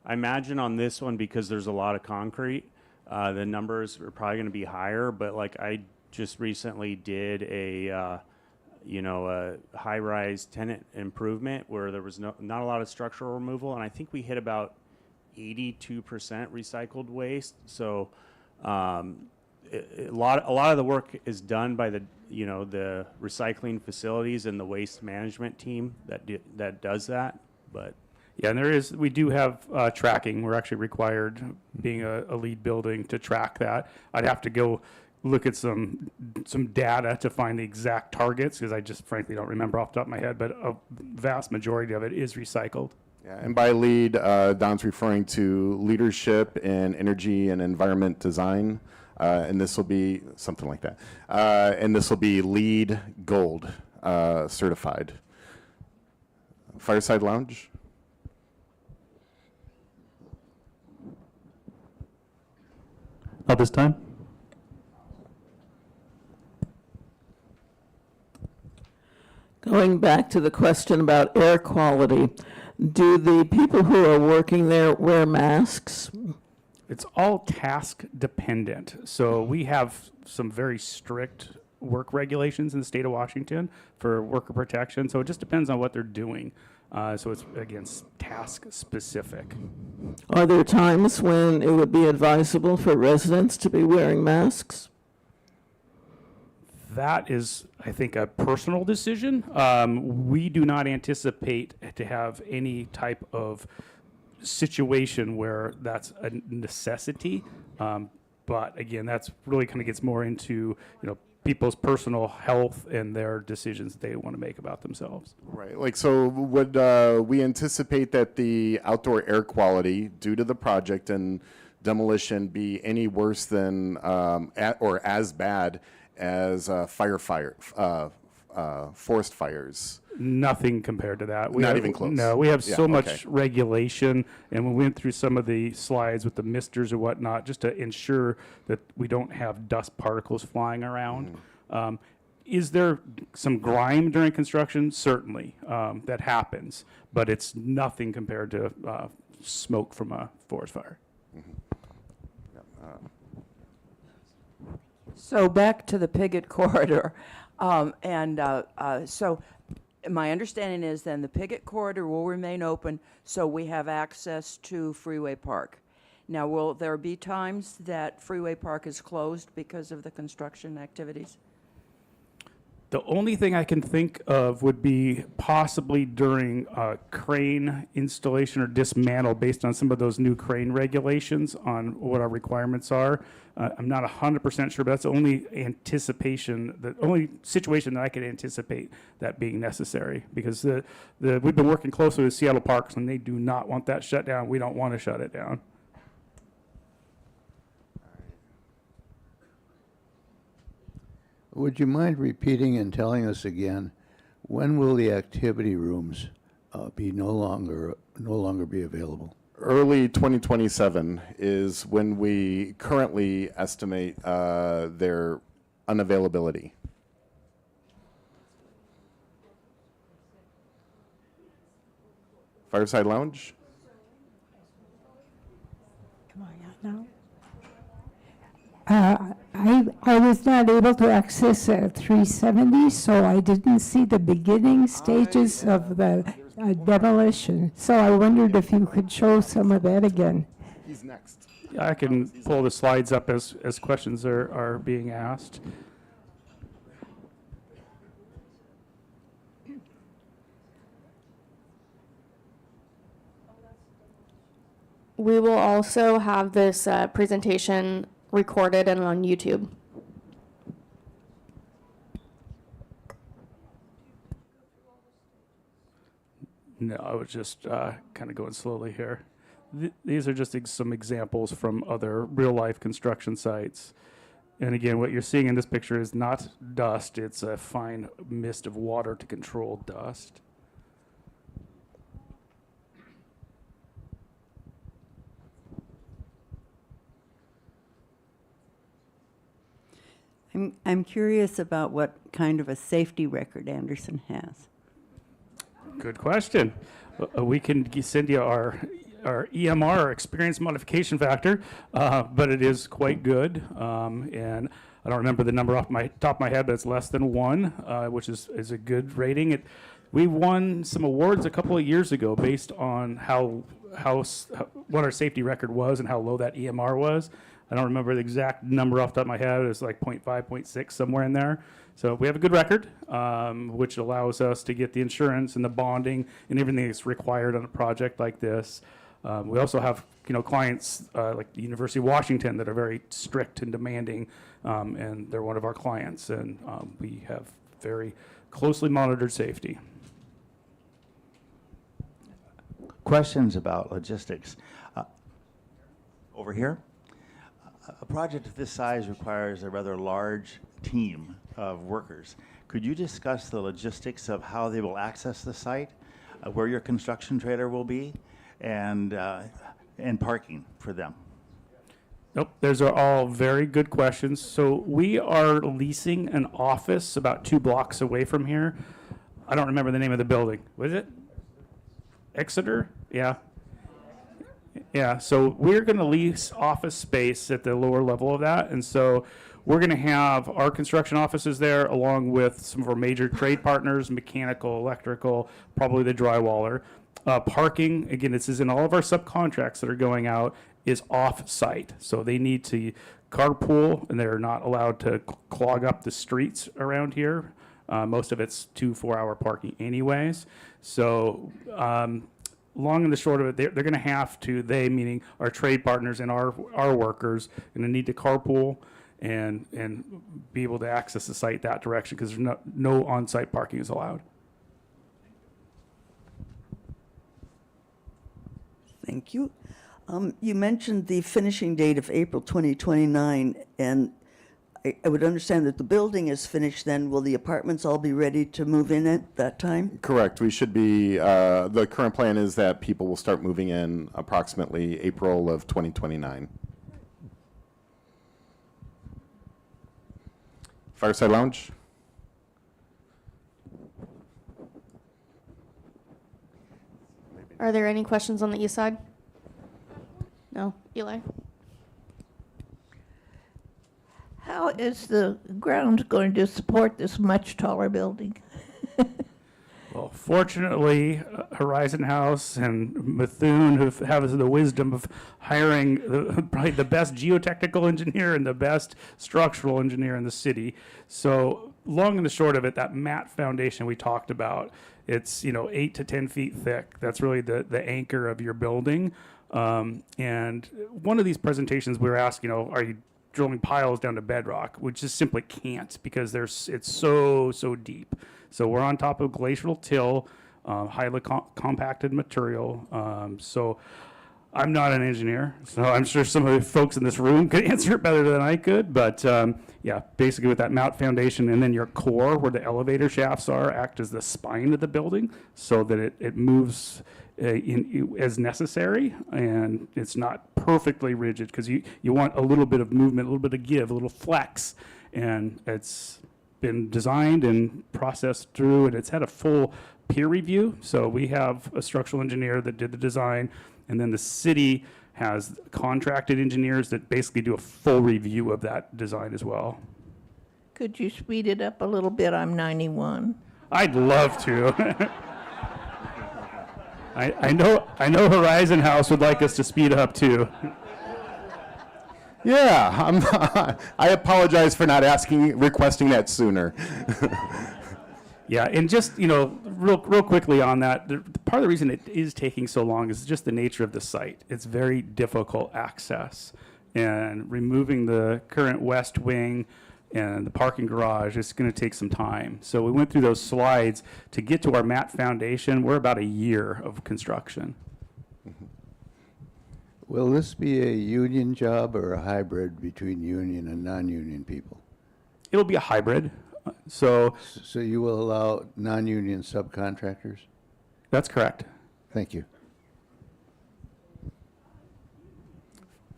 I imagine on this one, because there's a lot of concrete, the numbers are probably going to be higher. But like I just recently did a high-rise tenant improvement where there was not a lot of structural removal, and I think we hit about 82% recycled waste. So a lot of the work is done by the recycling facilities and the waste management team that does that. But yeah, and we do have tracking. We're actually required, being a lead building, to track that. I'd have to go look at some data to find the exact targets, because I just frankly don't remember off the top of my head, but a vast majority of it is recycled. Yeah, and by lead, Don's referring to leadership in energy and environment design, and this will be something like that. And this will be LEED Gold certified. Fireside Lounge. Not this time. Going back to the question about air quality, do the people who are working there wear masks? It's all task dependent. So we have some very strict work regulations in the state of Washington for worker protection. So it just depends on what they're doing. So it's, again, task specific. Are there times when it would be advisable for residents to be wearing masks? That is, I think, a personal decision. We do not anticipate to have any type of situation where that's a necessity. But again, that's really kind of gets more into, people's personal health and their decisions they want to make about themselves. Right. So would we anticipate that the outdoor air quality due to the project and demolition be any worse than or as bad as forest fires? Nothing compared to that. Not even close. No, we have so much okay. regulation, and we went through some of the slides with the misters and whatnot, just to ensure that we don't have dust particles flying around. is there some grime during construction? Certainly, that happens, but it's nothing compared to smoke from a forest fire. So back to the Piggott corridor. So my understanding is then the Piggott corridor will remain open so we have access to Freeway Park. Now, will there be times that Freeway Park is closed because of the construction activities? The only thing I can think of would be possibly during crane installation or dismantle based on some of those new crane regulations on what our requirements are. I'm not 100% sure, but that's the only anticipation, the only situation that I could anticipate that being necessary, because we've been working closely with Seattle Parks and they do not want that shut down. We don't want to shut it down. Would you mind repeating and telling us again, when will the activity rooms be no longer be available? Early 2027 is when we currently estimate their unavailability. Fireside Lounge? Come on, now. I was not able to access 370, so I didn't see the beginning stages of the demolition. So I wondered if you could show some of that again. He's next. I can pull the slides up as questions are being asked. We will also have this presentation recorded and on YouTube. No, I was just kind of going slowly here. These are just some examples from other real-life construction sites. And again, what you're seeing in this picture is not dust. It's a fine mist of water to control dust. I'm curious about what kind of a safety record Andersen has. Good question. We can send you our EMR, our experience modification factor, but it is quite good. And I don't remember the number off my top of my head, but it's less than 1, which is a good rating. We won some awards a couple of years ago based on what our safety record was and how low that EMR was. I don't remember the exact number off the top of my head. It was like 0.5, 0.6, somewhere in there. So we have a good record, which allows us to get the insurance and the bonding and everything that's required on a project like this. We also have, clients like the University of Washington that are very strict and demanding, and they're one of our clients, and we have very closely monitored safety. Questions about logistics. Over here. A project of this size requires a rather large team of workers. Could you discuss the logistics of how they will access the site, where your construction trailer will be, and parking for them? Nope, those are all very good questions. So we are leasing an office about 2 blocks away from here. I don't remember the name of the building. Was it Exeter? Yeah. Yeah, so we're going to lease office space at the lower level of that, and so we're going to have our construction offices there along with some of our major trade partners, mechanical, electrical, probably the drywaller. Parking, again, this is in all of our subcontracts that are going out, is off-site, so they need to carpool, and they're not allowed to clog up the streets around here. Most of it's 2 4-hour parking anyways, so long and the short of it, they're going to have to, they meaning our trade partners and our workers, going to need to carpool and be able to access the site that direction, because there's no on-site parking is allowed. Thank you. You mentioned the finishing date of April 2029, and I would understand that the building is finished then. Will the apartments all be ready to move in at that time? Correct. We should be, the current plan is that people will start moving in approximately April of 2029. Fireside Lounge? Are there any questions on the east side? No? Eli? How is the ground going to support this much taller building? Well, fortunately, Horizon House and Bethune who have the wisdom of hiring probably the best geotechnical engineer and the best structural engineer in the city. So long and the short of it, that mat foundation we talked about, it's 8 to 10 feet thick. That's really the anchor of your building. And one of these presentations we were asked, are you drilling piles down to bedrock, which just simply can't because it's so deep. So we're on top of glacial till, highly compacted material. So I'm not an engineer, so I'm sure some of the folks in this room could answer it better than I could. But yeah, basically with that mat foundation and then your core where the elevator shafts are act as the spine of the building so that it moves as necessary, and it's not perfectly rigid because you want a little bit of movement, a little bit of give, a little flex, and it's been designed and processed through, and it's had a full peer review. So we have a structural engineer that did the design, and then the city has contracted engineers that basically do a full review of that design as well. Could you speed it up a little bit? I'm 91. I'd love to. I know Horizon House would like us to speed up too. Yeah, I apologize for not requesting that sooner. Yeah, and just, real quickly on that, part of the reason it is taking so long is just the nature of the site. It's very difficult access, and removing the current west wing and the parking garage is going to take some time. So we went through those slides to get to our mat foundation. We're about a year of construction. Will this be a union job or a hybrid between union and non-union people? It'll be a hybrid. So you will allow non-union subcontractors? That's correct. Thank you.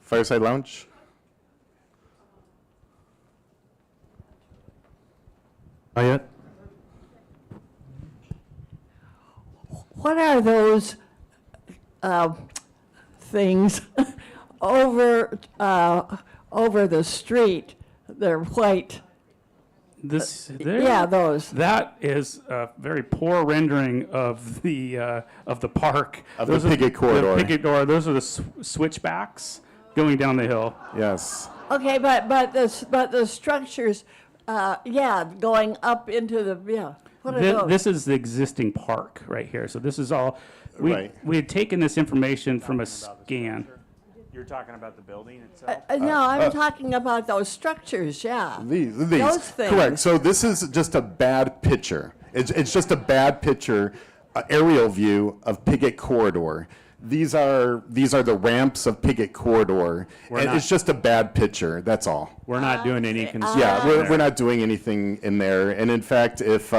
Fireside Lounge? Not yet? What are those things over the street? They're white. Yeah, those. That is a very poor rendering of the park. Of the picket corridor. The picket door. Those are the switchbacks going down the hill. Yes. Okay, but the structures, going up into the What are those? This is the existing park right here. So this is all. We had taken this information from a scan. You're talking about the building itself? No, I'm talking about those structures, yeah. These. Those things. Correct. So this is just a bad picture. It's just a bad picture, aerial view of Piggott Corridor. These are the ramps of Piggott Corridor. It's just a bad picture. That's all. We're not doing any construction. Yeah, we're not doing anything in there. And in fact, if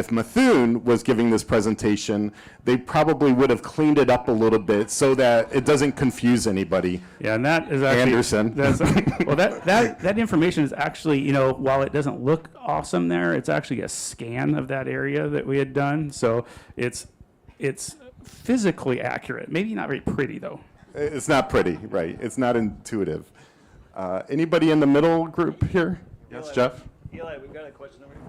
Bethune was giving this presentation, they probably would have cleaned it up a little bit so that it doesn't confuse anybody. Yeah, and that is actually Andersen. Well, that information is actually, while it doesn't look awesome there, it's actually a scan of that area that we had done. So it's physically accurate. Maybe not very pretty though. It's not pretty, right? It's not intuitive. Anybody in the middle group here? Yes, Jeff. Eli, we've got a question over here.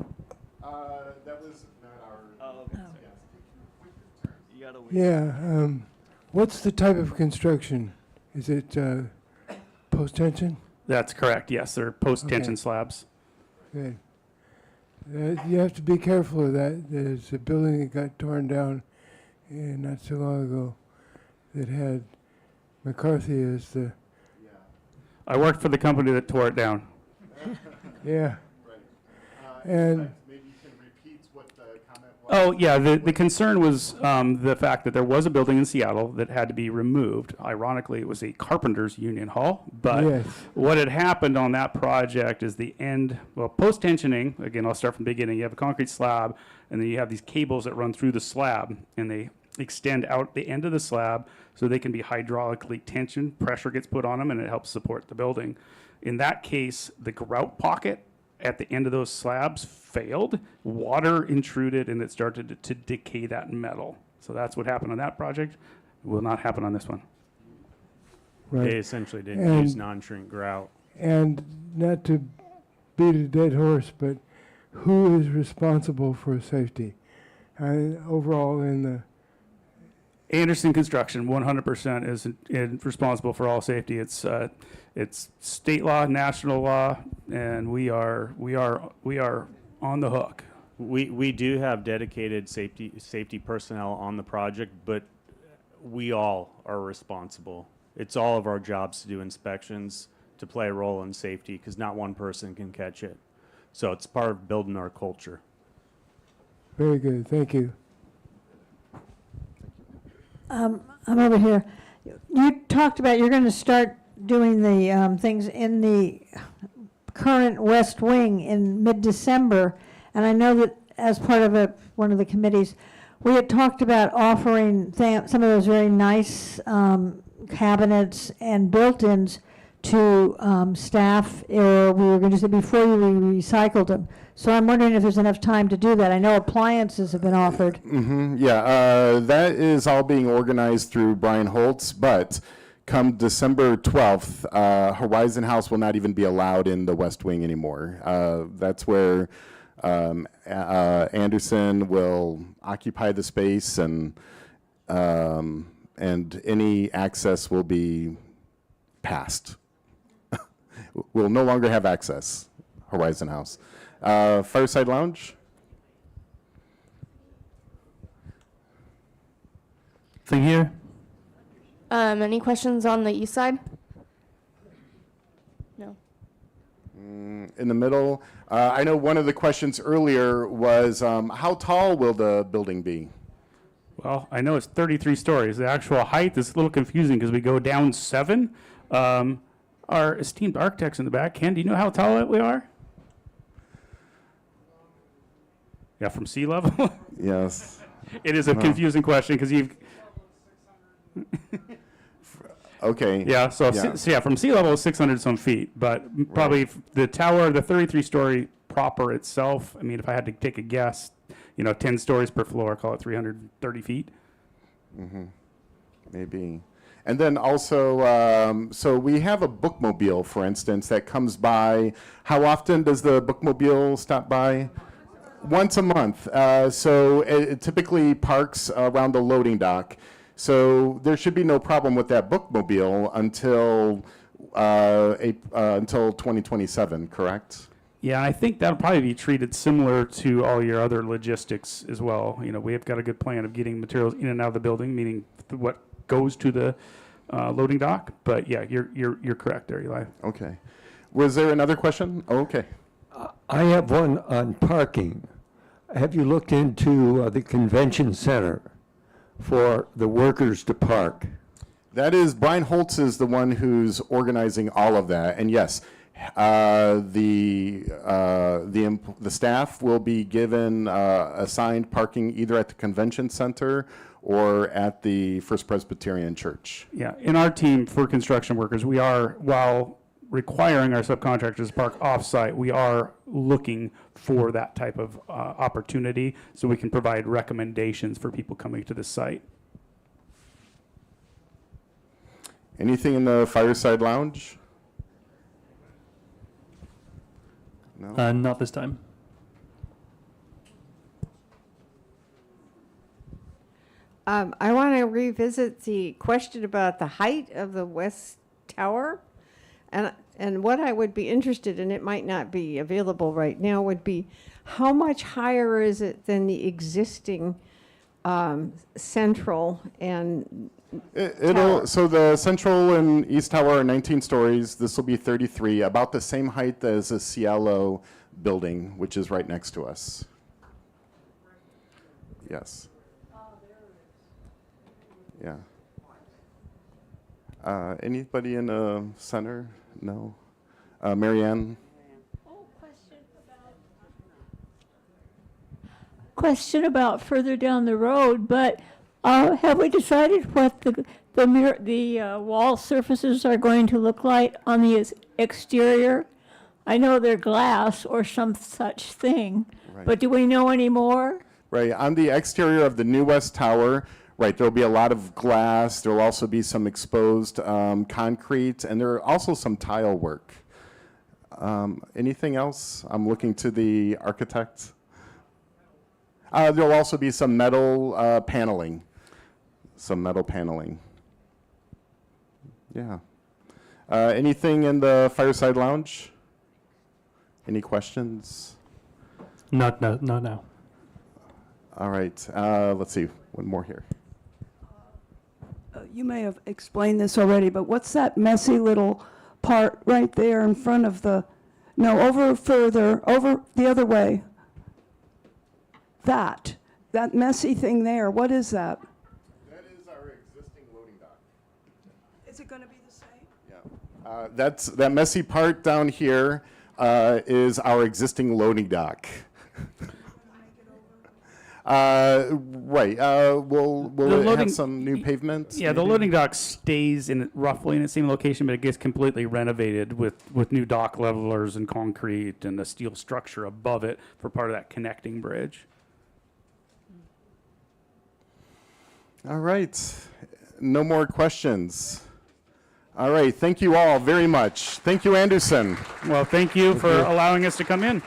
That was not our. Oh, okay. You gotta wait. Yeah. What's the type of construction? Is it post-tension? That's correct. Yes, they're post-tension slabs. Good. You have to be careful of that. There's a building that got torn down not so long ago that had McCarthy as the. I worked for the company that tore it down. Yeah. And. Maybe you can repeat what the comment was. Oh, yeah, the concern was the fact that there was a building in Seattle that had to be removed. Ironically, it was a carpenter's union hall, but Yes. what had happened on that project is post-tensioning, again, I'll start from the beginning, you have a concrete slab, and then you have these cables that run through the slab, and they extend out the end of the slab so they can be hydraulically tensioned, pressure gets put on them, and it helps support the building. In that case, the grout pocket at the end of those slabs failed, water intruded, and it started to decay that metal. So that's what happened on that project. It will not happen on this one. Right. They essentially didn't And- use non-shrink grout. And not to beat a dead horse, but who is responsible for safety? Overall in the, Andersen Construction, 100% is responsible for all safety. It's state law, national law, and we are on the hook. We do have dedicated safety personnel on the project, but we all are responsible. It's all of our jobs to do inspections, to play a role in safety, because not one person can catch it. So it's part of building our culture. very good, thank you. I'm over here. You talked about you're going to start doing the things in the current West Wing in mid-December, and I know that as part of one of the committees, we had talked about offering some of those very nice cabinets and built-ins to staff, or we were going to say before we recycled them. So I'm wondering if there's enough time to do that. I know appliances have been offered. Yeah, that is all being organized through Brian Holtz, but come December 12th, Horizon House will not even be allowed in the West Wing anymore. That's where Andersen will occupy the space, and any access will be passed. We'll no longer have access, Horizon House. Fireside Lounge? Thing here. Any questions on the east side? No. In the middle. I know one of the questions earlier was how tall will the building be? Well, I know it's 33 stories. The actual height is a little confusing because we go down 7. Our esteemed architects in the back, Ken, do you know how tall we are? Yeah, from sea level? Yes. It is a confusing question because you've... Okay. Yeah, so from sea level is 600 some feet, but probably the tower, the 33-story proper itself, I mean, if I had to take a guess, 10 stories per floor, call it 330 feet. Maybe. And then also, so we have a bookmobile, for instance, that comes by. How often does the bookmobile stop by? Once a month. So it typically parks around the loading dock. So there should be no problem with that bookmobile until 2027, correct? Yeah, I think that'll probably be treated similar to all your other logistics as well. We have got a good plan of getting materials in and out of the building, meaning what goes to the loading dock. But yeah, you're correct there, Eli. Okay. Was there another question? Oh, okay. I have one on parking. Have you looked into the convention center for the workers to park? That is, Brian Holtz is the one who's organizing all of that. And yes, the staff will be given assigned parking either at the convention center or at the First Presbyterian Church. Yeah, in our team for construction workers, we are, while requiring our subcontractors to park off-site, we are looking for that type of opportunity so we can provide recommendations for people coming to the site. Anything in the Fireside Lounge? No? Not this time. I want to revisit the question about the height of the West Tower. And what I would be interested in, it might not be available right now, would be how much higher is it than the existing central and tower? So the central and east tower are 19 stories. This will be 33, about the same height as the Cielo building, which is right next to us. Yes. Yeah. Anybody in the center? No. Marianne? Question about further down the road, but have we decided what the wall surfaces are going to look like on the exterior? I know they're glass or some such thing, but do we know any more? Right, on the exterior of the new West Tower, right, there'll be a lot of glass. There'll also be some exposed concrete, and there are also some tile work. Anything else? I'm looking to the architect. There'll also be some metal paneling. Some metal paneling. Yeah. Anything in the Fireside Lounge? Any questions? Not now. All right, let's see, one more here. You may have explained this already, but what's that messy little part right there in front of the, no, over the other way? That messy thing there, what is that? That is our existing loading dock. Is it going to be the same? Yeah. That messy part down here is our existing loading dock. Right. Will it have some new pavement? Yeah, the loading dock stays roughly in the same location, but it gets completely renovated with new dock levelers and concrete and a steel structure above it for part of that connecting bridge. All right. No more questions. All right. Thank you all very much. Thank you, Andersen. Well, thank you for allowing us to come in.